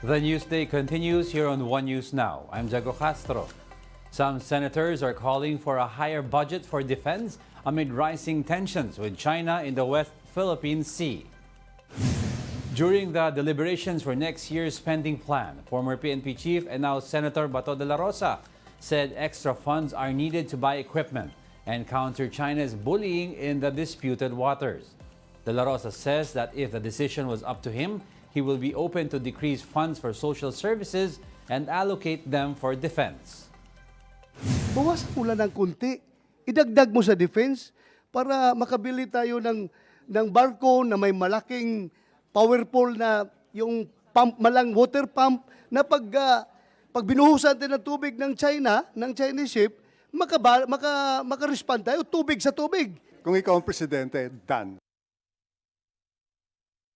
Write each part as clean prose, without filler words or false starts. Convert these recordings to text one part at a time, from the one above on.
The news day continues here on One News Now. I'm Jago Castro. Some senators are calling for a higher budget for defense amid rising tensions with China in the West Philippine Sea. During the deliberations for next year's spending plan, former PNP chief and now Senator Bato de la Rosa said extra funds are needed to buy equipment and counter China's bullying in the disputed waters. De la Rosa says that if the decision was up to him, he will be open to decrease funds for social services and allocate them for defense. Bawasan mo lang ng kunti. Idagdag mo sa defense para makabili tayo ng barko na may malaking powerful na yung pump, malang water pump na pag binuhusan tayo ng tubig ng China, ng Chinese ship, maka-respond tayo tubig sa tubig. Kung ikaw ang presidente, done.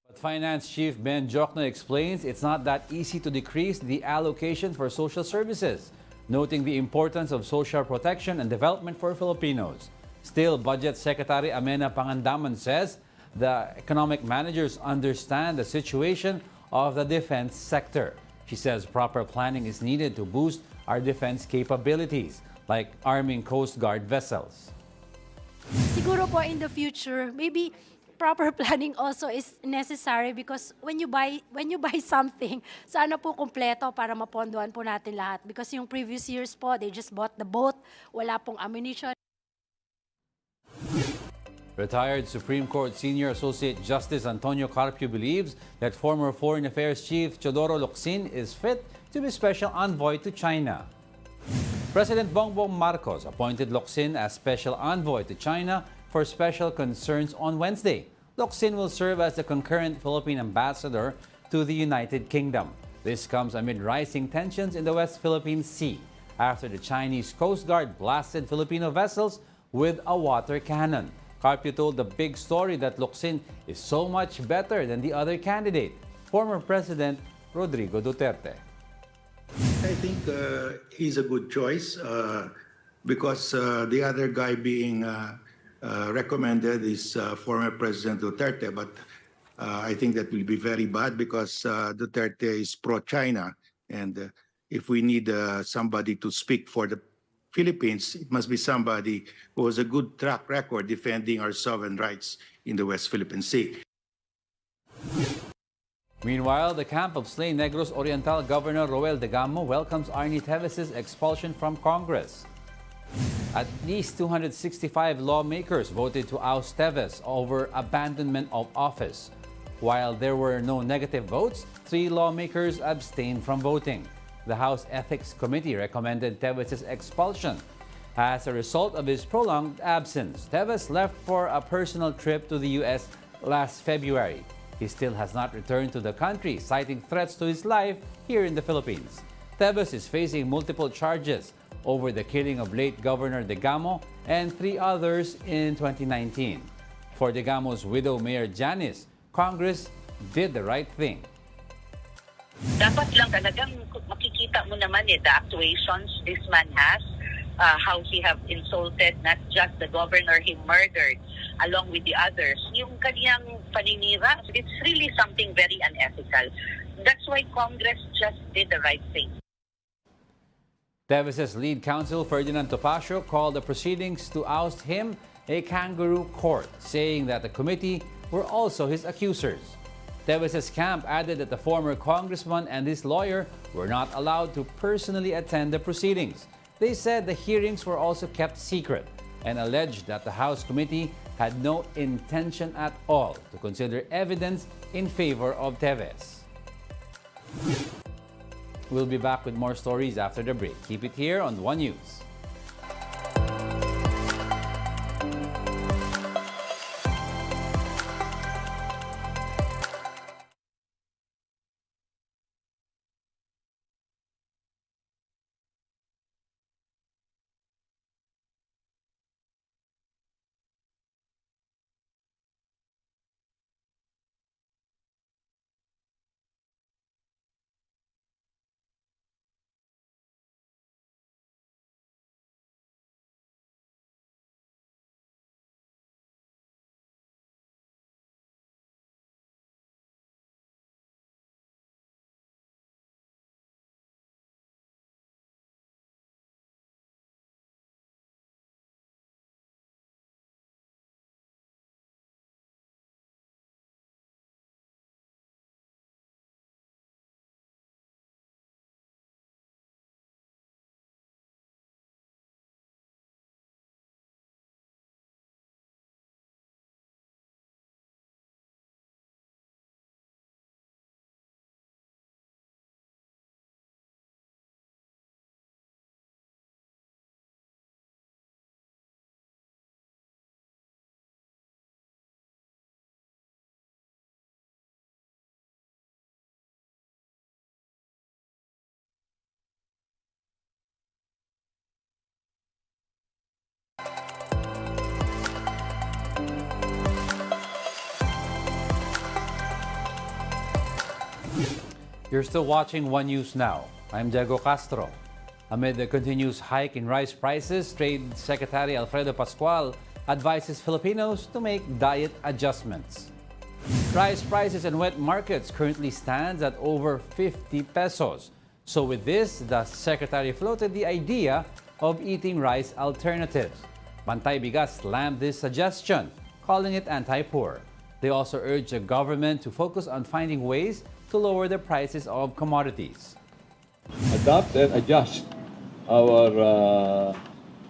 But Finance Chief Ben Jokno explains it's not that easy to decrease the allocation for social services, noting the importance of social protection and development for Filipinos. Still, Budget Secretary Amena Pangandaman says the economic managers understand the situation of the defense sector. She says proper planning is needed to boost our defense capabilities, like arming Coast Guard vessels. Siguro po in the future, maybe proper planning also is necessary because when you buy something, sana po kumpleto para mapondohan po natin lahat. Because yung previous years po, they just bought the boat, wala pong ammunition. Retired Supreme Court Senior Associate Justice Antonio Carpio believes that former Foreign Affairs Chief Teodoro Locsin is fit to be Special Envoy to China. President Bongbong Marcos appointed Locsin as Special Envoy to China for special concerns on Wednesday. Locsin will serve as the concurrent Philippine ambassador to the United Kingdom. This comes amid rising tensions in the West Philippine Sea after the Chinese Coast Guard blasted Filipino vessels with a water cannon. Carpio told the big story that Locsin is so much better than the other candidate, former President Rodrigo Duterte. I think he's a good choice because the other guy being recommended is former President Duterte, but I think that will be very bad because Duterte is pro-China, and if we need somebody to speak for the Philippines, it must be somebody who has a good track record defending our sovereign rights in the West Philippine Sea. Meanwhile, the camp of slain Negros Oriental Governor Roel Degamo welcomes Arnie Tevez' expulsion from Congress. At least 265 lawmakers voted to oust Tevez over abandonment of office. While there were no negative votes, 3 lawmakers abstained from voting. The House Ethics Committee recommended Tevez' expulsion. As a result of his prolonged absence, Tevez left for a personal trip to the U.S. last February. He still has not returned to the country, citing threats to his life here in the Philippines. Tevez is facing multiple charges over the killing of late Governor Degamo and 3 others in 2019. For Degamo's widow, Mayor Janice, Congress did the right thing. Dapat lang talagang makikita mo naman the actuations this man has, how he have insulted not just the governor he murdered along with the others. Yung kaniyang paninira, it's really something very unethical. That's why Congress just did the right thing. Tevez' lead counsel, Ferdinand Topacio, called the proceedings to oust him a kangaroo court, saying that the committee were also his accusers. Tevez' camp added that the former congressman and his lawyer were not allowed to personally attend the proceedings. They said the hearings were also kept secret and alleged that the House committee had no intention at all to consider evidence in favor of Tevez. We'll be back with more stories after the break. Keep it here on One News. You're still watching One News Now. I'm Diego Castro. Amid the continuous hike in rice prices, Trade Secretary Alfredo Pascual advises Filipinos to make diet adjustments. Rice prices in wet markets currently stands at over 50 pesos. So with this, the Secretary floated the idea of eating rice alternatives. Bantay Bigas slammed this suggestion, calling it anti-poor. They also urged the government to focus on finding ways to lower the prices of commodities. Adapt and adjust our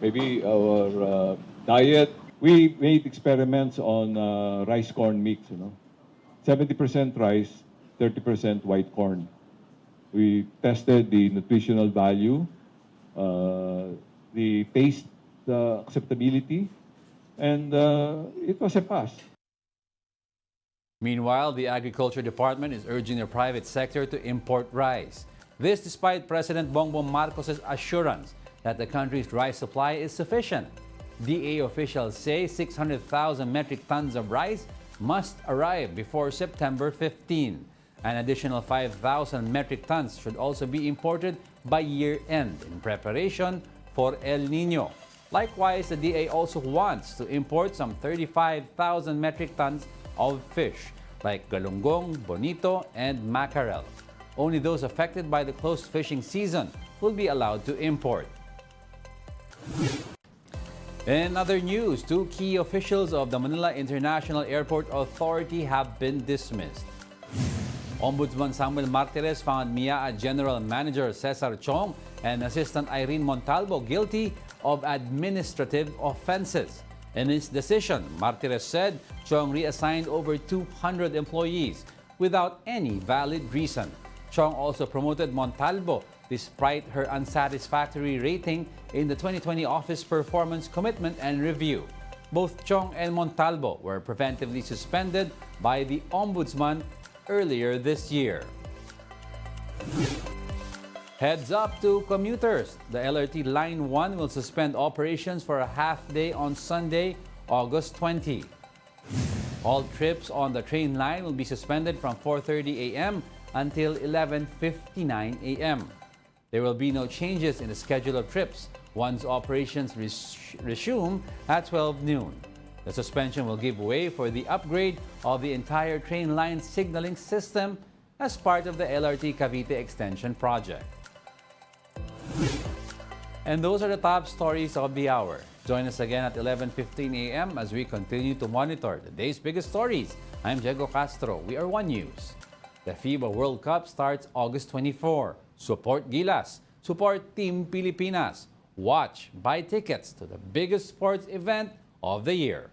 maybe our diet. We made experiments on rice corn mix, 70% rice, 30% white corn. We tested the nutritional value, the taste acceptability, and it was a pass. Meanwhile, the Agriculture Department is urging the private sector to import rice. This despite President Bongbong Marcos' assurance that the country's rice supply is sufficient. DA officials say 600,000 metric tons of rice must arrive before September 15. An additional 5,000 metric tons should also be imported by year-end in preparation for El Nino. Likewise, the DA also wants to import some 35,000 metric tons of fish like galunggong, bonito, and mackerel. Only those affected by the closed fishing season will be allowed to import. In other news, two key officials of the Manila International Airport Authority have been dismissed. Ombudsman Samuel Martires found MIAA General Manager Cesar Chong and Assistant Irene Montalvo guilty of administrative offenses. In his decision, Martires said Chong reassigned over 200 employees without any valid reason. Chong also promoted Montalvo despite her unsatisfactory rating in the 2020 Office Performance Commitment and Review. Both Chong and Montalvo were preventively suspended by the Ombudsman earlier this year. Heads up to commuters. The LRT Line 1 will suspend operations for a half day on Sunday, August 20. All trips on the train line will be suspended from 4:30 a.m. until 11:59 a.m. There will be no changes in the schedule of trips once operations resume at 12 noon. The suspension will give way for the upgrade of the entire train line signaling system as part of the LRT Cavite Extension project. And those are the top stories of the hour. Join us again at 11:15 a.m. as we continue to monitor the day's biggest stories. I'm Diego Castro. We are One News. The FIBA World Cup starts August 24. Support Gilas. Support Team Pilipinas. Watch, buy tickets to the biggest sports event of the year.